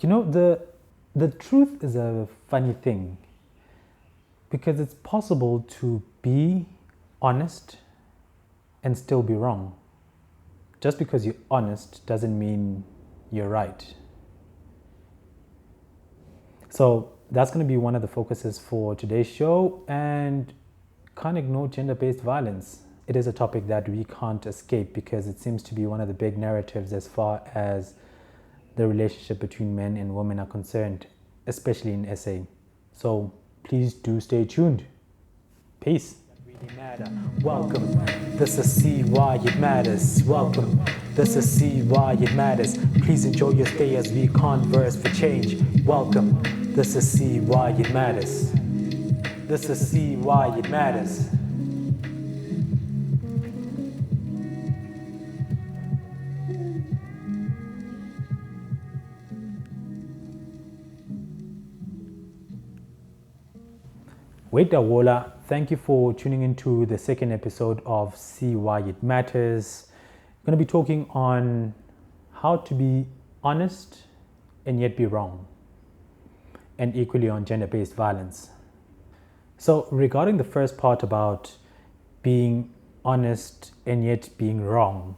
The truth is a funny thing because it's possible to be honest and still be wrong. Just because you're honest doesn't mean you're right. So that's going to be one of the focuses for today's show, and can't ignore gender-based violence. It is a topic that we can't escape because it seems to be one of the big narratives as far as the relationship between men and women are concerned, especially in SA. So please do stay tuned. Peace. Welcome. This is See Why It Matters. Welcome. This is See Why It Matters. Please enjoy your stay as we converse for change. Welcome. This is See Why It Matters. This is See Why It Matters. Wait, Dawola, thank you for tuning into the second episode of See Why It Matters. I'm going to be talking on how to be honest and yet be wrong, and equally on gender-based violence. So regarding the first part about being honest and yet being wrong,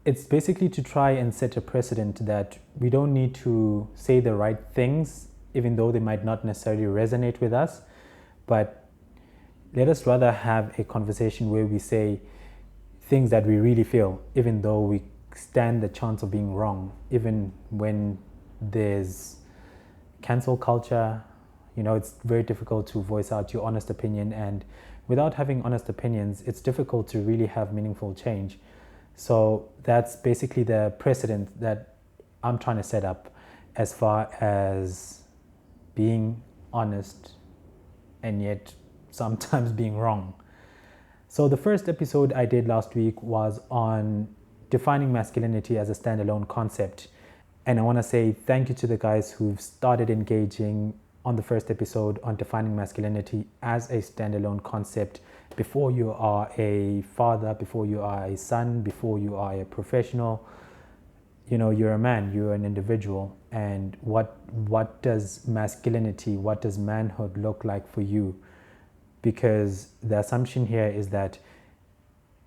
it's basically to try and set a precedent that we don't need to say the right things, even though they might not necessarily resonate with us. But let us rather have a conversation where we say things that we really feel, even though we stand the chance of being wrong, even when there's cancel culture. It's very difficult to voice out your honest opinion, and without having honest opinions, it's difficult to really have meaningful change. So that's basically the precedent that I'm trying to set up as far as being honest and yet sometimes being wrong. So the first episode I did last week was on defining masculinity as a standalone concept. And I want to say thank you to the guys who've started engaging on the first episode on defining masculinity as a standalone concept before you are a father, before you are a son, before you are a professional. You're a man, you're an individual, and what does masculinity, what does manhood look like for you? Because the assumption here is that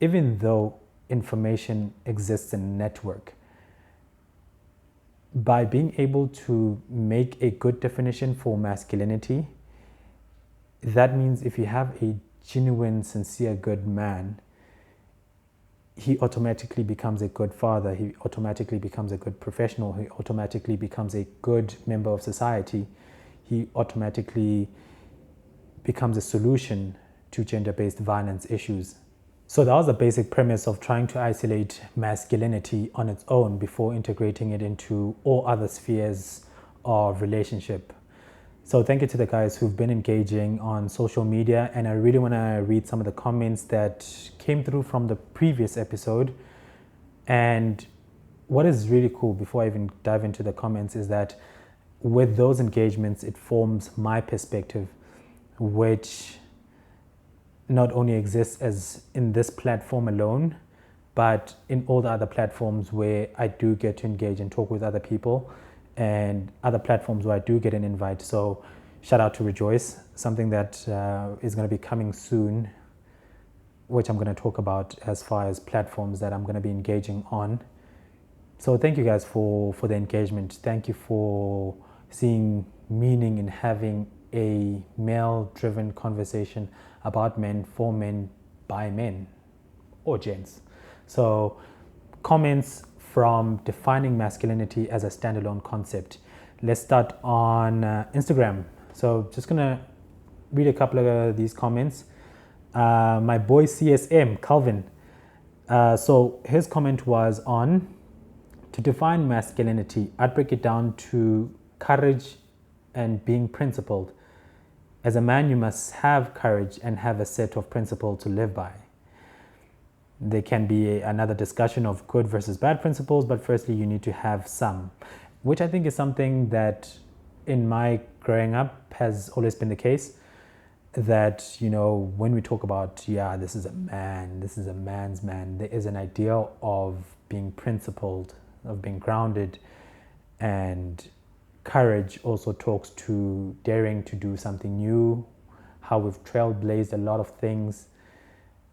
even though information exists in a network, by being able to make a good definition for masculinity, that means if you have a genuine, sincere, good man, he automatically becomes a good father, he automatically becomes a good professional, he automatically becomes a good member of society, he automatically becomes a solution to gender-based violence issues. So that was the basic premise of trying to isolate masculinity on its own before integrating it into all other spheres of relationship. So thank you to the guys who've been engaging on social media, and I really want to read some of the comments that came through from the previous episode. And what is really cool, before I even dive into the comments, is that with those engagements, it forms my perspective, which not only exists as in this platform alone, but in all the other platforms where I do get to engage and talk with other people, and other platforms where I do get an invite. So shout out to Rejoice, something that is going to be coming soon, which I'm going to talk about as far as platforms that I'm going to be engaging on. So thank you guys for the engagement. Thank you for seeing meaning in having a male-driven conversation about men, for men, by men, or gents. So comments from defining masculinity as a standalone concept. Let's start on Instagram. So just gonna read a couple of these comments. My boy CSM, Calvin. So his comment was on, to define masculinity, I'd break it down to courage and being principled. As a man, you must have courage and have a set of principles to live by. There can be another discussion of good versus bad principles, but firstly, you need to have some, which I think is something that in my growing up has always been the case. That, when we talk about, this is a man, this is a man's man, there is an ideal of being principled, of being grounded, And courage also talks to daring to do something new, how we've trailblazed a lot of things,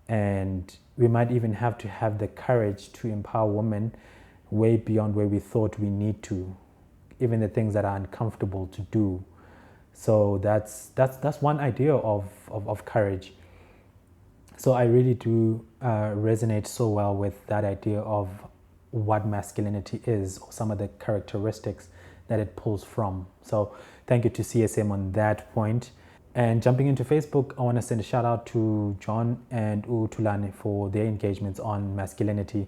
and we might even have to have the courage to empower women way beyond where we thought we need to, even the things that are uncomfortable to do. So that's one idea of courage. So I really do resonate so well with that idea of what masculinity is, or some of the characteristics that it pulls from. So thank you to CSM on that point. And jumping into Facebook, I want to send a shout out to John and Tulane for their engagements on masculinity.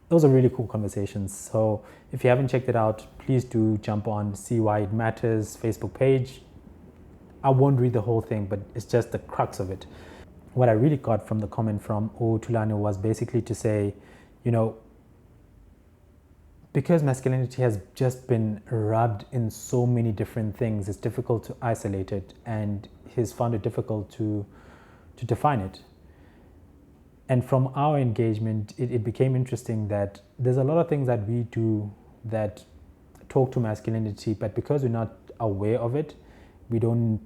Those are really cool conversations. So if you haven't checked it out, please do jump on See Why It Matters Facebook page. I won't read the whole thing, but it's just the crux of it. What I really got from the comment from Tulane was basically to say, you know, because masculinity has just been rubbed in so many different things, it's difficult to isolate it, and he's found it difficult to define it. And from our engagement, it became interesting that there's a lot of things that we do that talk to masculinity, but because we're not aware of it, we don't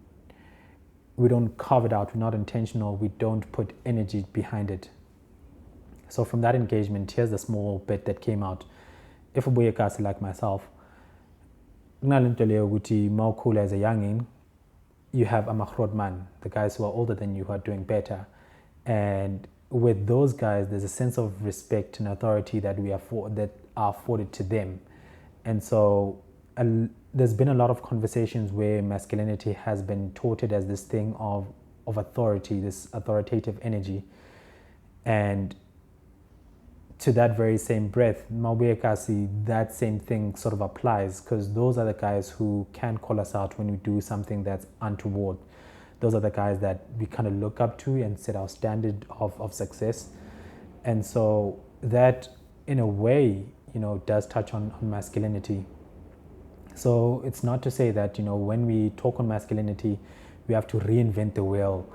carve it out, we're not intentional, we don't put energy behind it. So from that engagement, here's the small bit that came out. If a boy like myself, more cool as a youngin, you have a machrod man, the guys who are older than you who are doing better. And with those guys, there's a sense of respect and authority that are afforded to them. And so there's been a lot of conversations where masculinity has been touted as this thing of authority, this authoritative energy. And to that very same breath, that same thing sort of applies, because those are the guys who can call us out when we do something that's untoward. Those are the guys that we kind of look up to and set our standard of success. And so that, in a way, does touch on masculinity. So it's not to say that, when we talk on masculinity, we have to reinvent the wheel.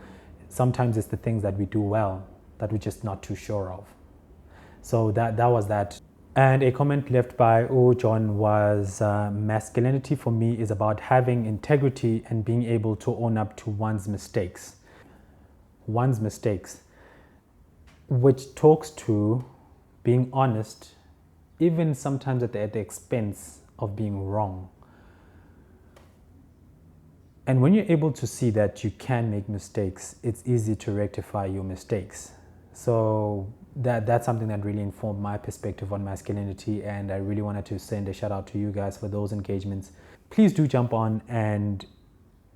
Sometimes it's the things that we do well that we're just not too sure of. So that was that. And a comment left by John was, masculinity for me is about having integrity and being able to own up to one's mistakes, which talks to being honest, even sometimes at the expense of being wrong. And when you're able to see that you can make mistakes, it's easy to rectify your mistakes. So that's something that really informed my perspective on masculinity, and I really wanted to send a shout out to you guys for those engagements. Please do jump on and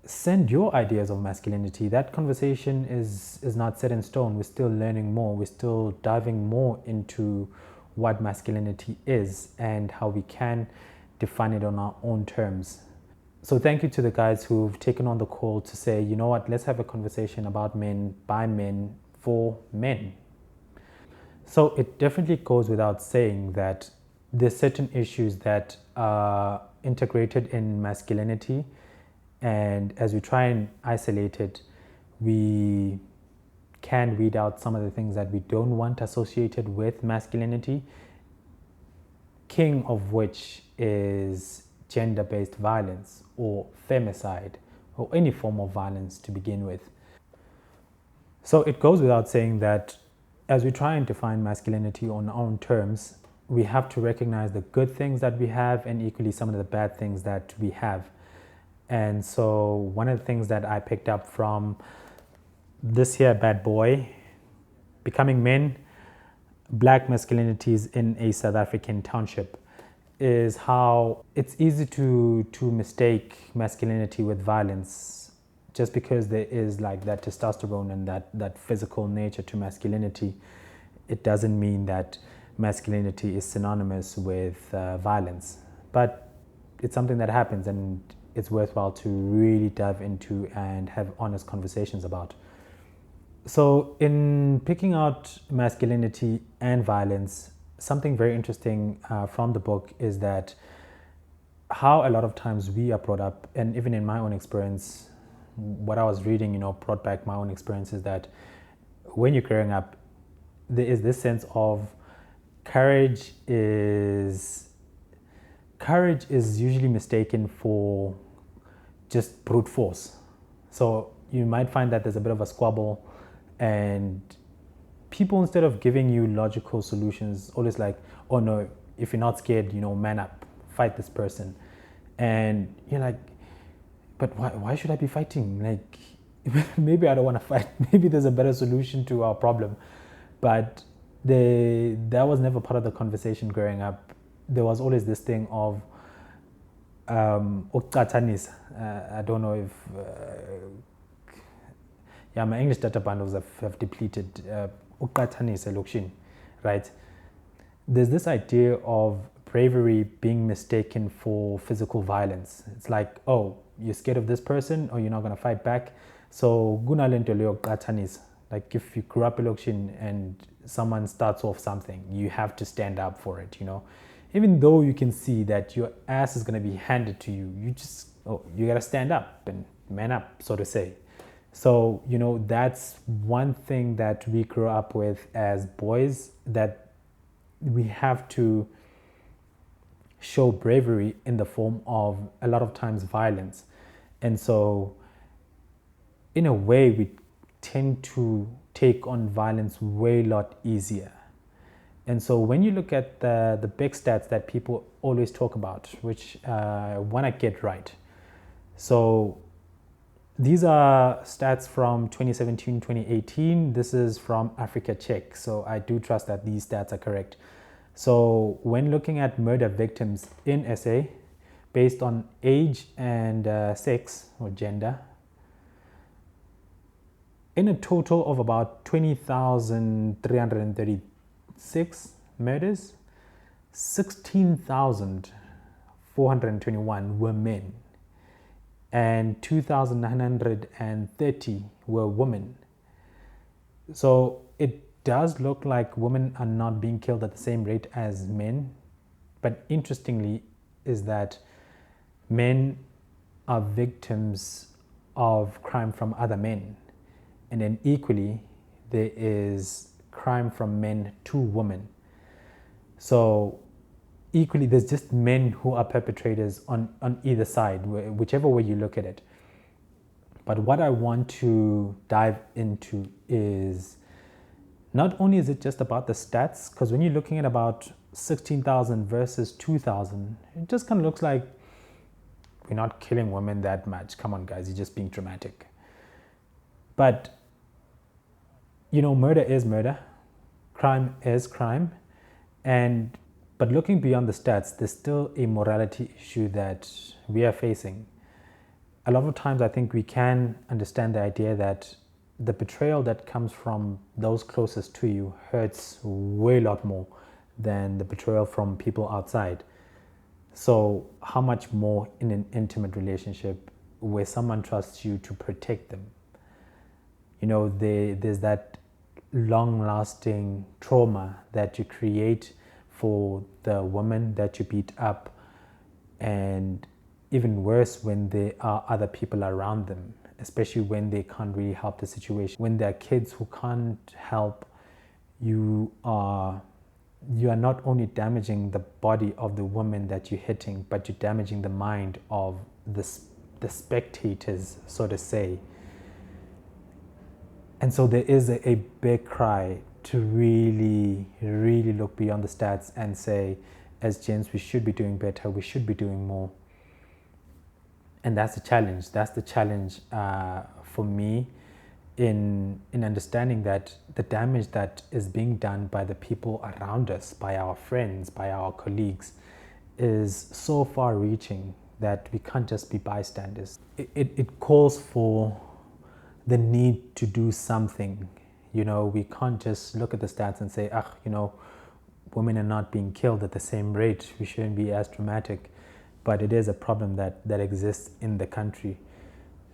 send your ideas of masculinity. That conversation is not set in stone. We're still learning more. We're still diving more into what masculinity is and how we can define it on our own terms. So thank you to the guys who've taken on the call to say, you know what, let's have a conversation about men, by men, for men. So it definitely goes without saying that there's certain issues that are integrated in masculinity, and as we try and isolate it, we can weed out some of the things that we don't want associated with masculinity, king of which is gender-based violence or femicide or any form of violence to begin with. So it goes without saying that as we try and define masculinity on our own terms, we have to recognize the good things that we have and equally some of the bad things that we have. And so one of the things that I picked up from this here bad boy, Becoming Men, Black Masculinities in a South African Township, is how it's easy to mistake masculinity with violence. Just because there is like that testosterone and that physical nature to masculinity, it doesn't mean that masculinity is synonymous with violence. But it's something that happens, and it's worthwhile to really dive into and have honest conversations about. So in picking out masculinity and violence, something very interesting from the book is that how a lot of times we are brought up, and even in my own experience, what I was reading, brought back my own experience, is that when you're growing up, there is this sense of courage courage is usually mistaken for just brute force. So you might find that there's a bit of a squabble, and people, instead of giving you logical solutions, always like, oh no, if you're not scared, man up, fight this person. And you're like, but why should I be fighting? Like, maybe I don't want to fight. Maybe there's a better solution to our problem. But that was never part of the conversation growing up. There was always this thing of I don't know if my English data bundles have depleted. Right? There's this idea of bravery being mistaken for physical violence. It's like, oh, you're scared of this person, or you're not going to fight back. So like if you grew up in Lokshin and someone starts off something, you have to stand up for it, Even though you can see that your ass is going to be handed to you, you got to stand up and man up, so to say. So, that's one thing that we grew up with as boys, that we have to show bravery in the form of a lot of times violence. And so in a way, we tend to take on violence way a lot easier. And so when you look at the big stats that people always talk about, which want to get right. So these are stats from 2017, 2018. This is from Africa Check. So I do trust that these stats are correct. So when looking at murder victims in SA, based on age and sex or gender, in a total of about 20,336 murders, 16,421 were men and 2,930 were women. So it does look like women are not being killed at the same rate as men. But interestingly is that men are victims of crime from other men. And then equally, there is crime from men to women. So equally, there's just men who are perpetrators on either side, whichever way you look at it. But what I want to dive into is, not only is it just about the stats, because when you're looking at about 16,000 versus 2,000, it just kind of looks like we're not killing women that much. Come on, guys, you're just being dramatic. But murder is murder, crime is crime, but looking beyond the stats, there's still a morality issue that we are facing. A lot of times I think we can understand the idea that the betrayal that comes from those closest to you hurts way a lot more than the betrayal from people outside. So how much more in an intimate relationship where someone trusts you to protect them? There's that long-lasting trauma that you create for the woman that you beat up, and even worse when there are other people around them, especially when they can't really help the situation. When there are kids who can't help, you are not only damaging the body of the woman that you're hitting, but you're damaging the mind of the spectators, so to say. And so there is a big cry to really, really look beyond the stats and say, as gents, we should be doing better, we should be doing more. And that's the challenge. That's the challenge for me in understanding that the damage that is being done by the people around us, by our friends, by our colleagues, is so far reaching that we can't just be bystanders. It calls for the need to do something. We can't just look at the stats and say, women are not being killed at the same rate, we shouldn't be as dramatic. But it is a problem that exists in the country.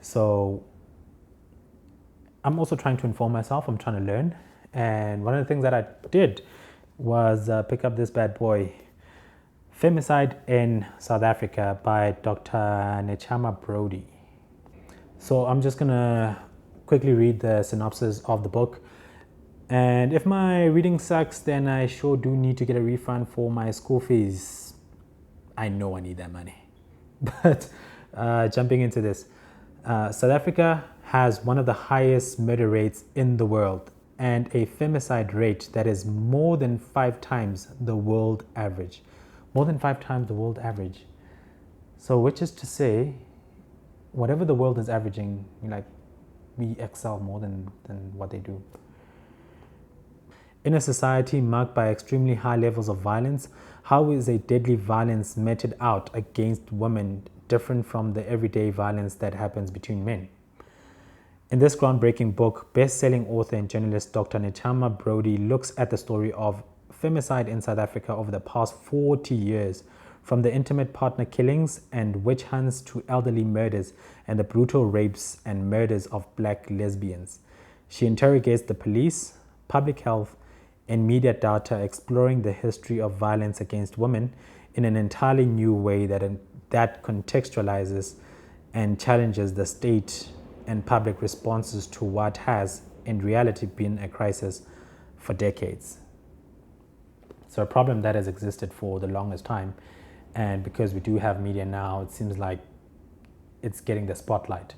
So I'm also trying to inform myself, I'm trying to learn. And one of the things that I did was pick up this bad boy, Femicide in South Africa by Dr. Nechama Brody. So I'm just gonna quickly read the synopsis of the book. And if my reading sucks, then I sure do need to get a refund for my school fees. I know I need that money. But jumping into this, South Africa has one of the highest murder rates in the world and a femicide rate that is more than 5 times the world average. More than 5 times the world average. So, which is to say, whatever the world is averaging, like, we excel more than what they do. In a society marked by extremely high levels of violence, how is a deadly violence meted out against women different from the everyday violence that happens between men? In this groundbreaking book, best-selling author and journalist Dr. Nechama Brody looks at the story of femicide in South Africa over the past 40 years, from the intimate partner killings and witch hunts to elderly murders and the brutal rapes and murders of black lesbians. She interrogates the police, public health, and media data, exploring the history of violence against women in an entirely new way that contextualizes and challenges the state and public responses to what has, in reality, been a crisis for decades. So a problem that has existed for the longest time, and because we do have media now, it seems like it's getting the spotlight.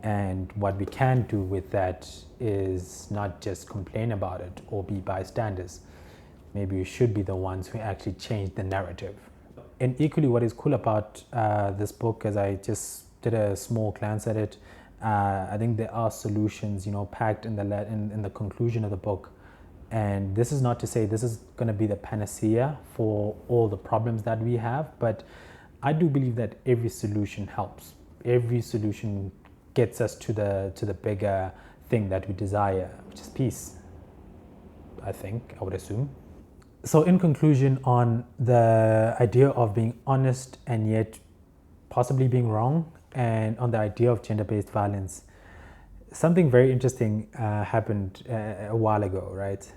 And what we can do with that is not just complain about it or be bystanders. Maybe we should be the ones who actually change the narrative. And equally, what is cool about this book, as I just did a small glance at it, I think there are solutions, packed in the conclusion of the book. And this is not to say this is going to be the panacea for all the problems that we have, but I do believe that every solution helps. Every solution gets us to the bigger thing that we desire, which is peace, I would assume. So in conclusion, on the idea of being honest and yet possibly being wrong, and on the idea of gender-based violence, something very interesting happened a while ago, right?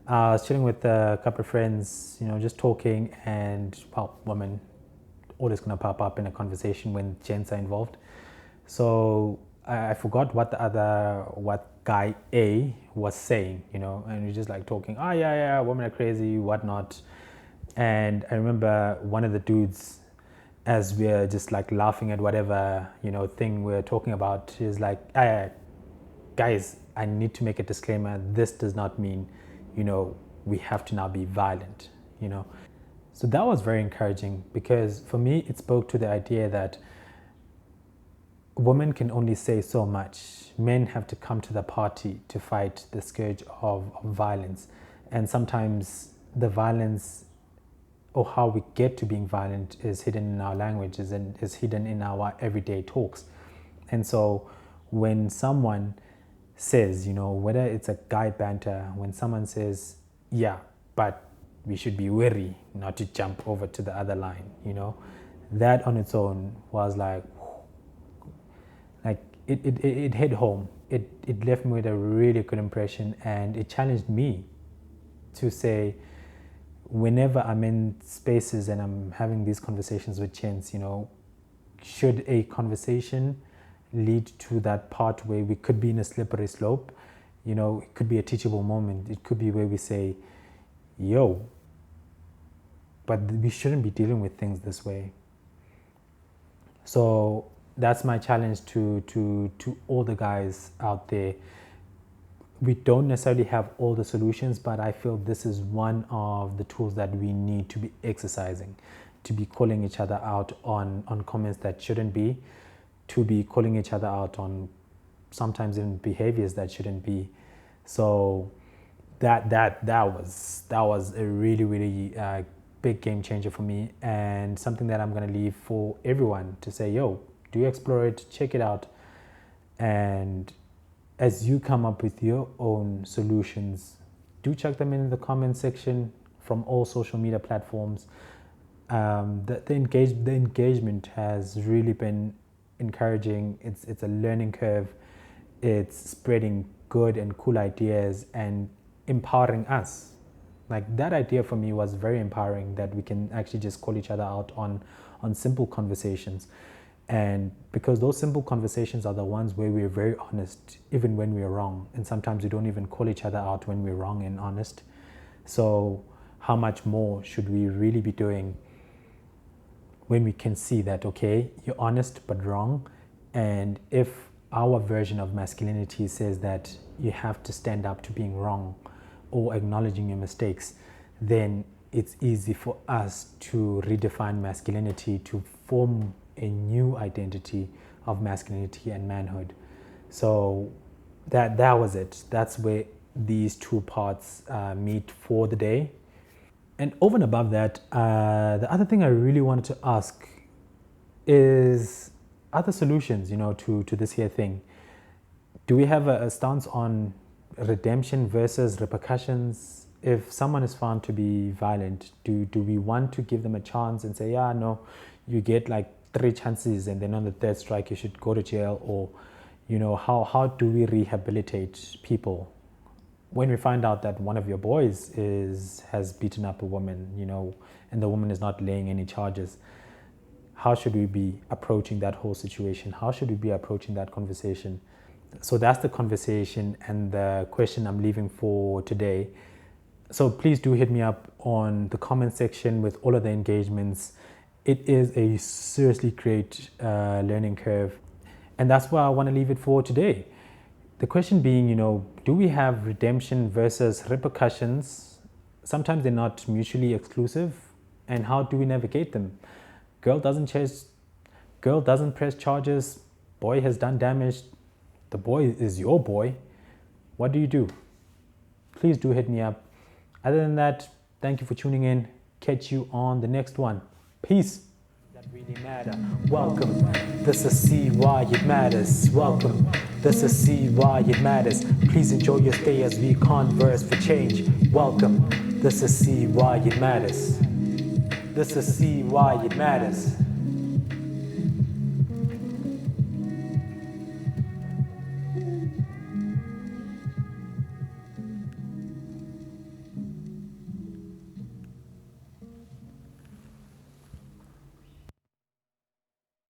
I was chilling with a couple of friends, just talking, and women always going to pop up in a conversation when gents are involved. So I forgot what guy A was saying, and we're just like talking, yeah, women are crazy, whatnot. And I remember one of the dudes, as we're just like laughing at whatever, thing we're talking about, is like, guys, I need to make a disclaimer. This does not mean, we have to now be violent, So that was very encouraging, because for me, it spoke to the idea that women can only say so much. Men have to come to the party to fight the scourge of violence. And sometimes the violence, or how we get to being violent, is hidden in our languages and is hidden in our everyday talks. And so when someone says, whether it's a guy banter, when someone says, yeah, but we should be wary not to jump over to the other line, that on its own was like it hit home. It left me with a really good impression, and it challenged me to say, whenever I'm in spaces and I'm having these conversations with gents, should a conversation lead to that part where we could be in a slippery slope, it could be a teachable moment. It could be where we say, yo, but we shouldn't be dealing with things this way. So that's my challenge to all the guys out there. We don't necessarily have all the solutions, but I feel this is one of the tools that we need to be exercising, to be calling each other out on comments that shouldn't be, to be calling each other out on sometimes even behaviors that shouldn't be. So that was a really, really big game changer for me, and something that I'm going to leave for everyone to say, yo, do explore it, check it out, and as you come up with your own solutions, do chuck them in the comment section from all social media platforms. The engagement has really been encouraging. It's a learning curve. It's spreading good and cool ideas and empowering us. Like, that idea for me was very empowering, that we can actually just call each other out on simple conversations. And because those simple conversations are the ones where we're very honest, even when we're wrong. And sometimes we don't even call each other out when we're wrong and honest. So how much more should we really be doing when we can see that, okay, you're honest but wrong. And if our version of masculinity says that you have to stand up to being wrong or acknowledging your mistakes, then it's easy for us to redefine masculinity to form a new identity of masculinity and manhood. So that was it. That's where these two parts meet for the day. And over and above that, the other thing I really wanted to ask is other solutions, to this here thing. Do we have a stance on redemption versus repercussions? If someone is found to be violent, do we want to give them a chance and say, yeah, no, you get like 3 chances and then on the 3rd strike you should go to jail? Or, how do we rehabilitate people when we find out that one of your boys has beaten up a woman, and the woman is not laying any charges? How should we be approaching that whole situation? How should we be approaching that conversation? So that's the conversation and the question I'm leaving for today. So please do hit me up on the comment section with all of the engagements. It is a seriously great learning curve. And that's where I want to leave it for today. The question being, do we have redemption versus repercussions? Sometimes they're not mutually exclusive. And how do we navigate them? Girl doesn't press charges. Boy has done damage. The boy is your boy. What do? Please do hit me up. Other than that, thank you for tuning in. Catch you on the next one. Peace. That really matter. Welcome. This is See Why It Matters. Welcome. This is See Why It Matters. Please enjoy your stay as we converse for change. Welcome. This is See Why It Matters. This is See Why It Matters.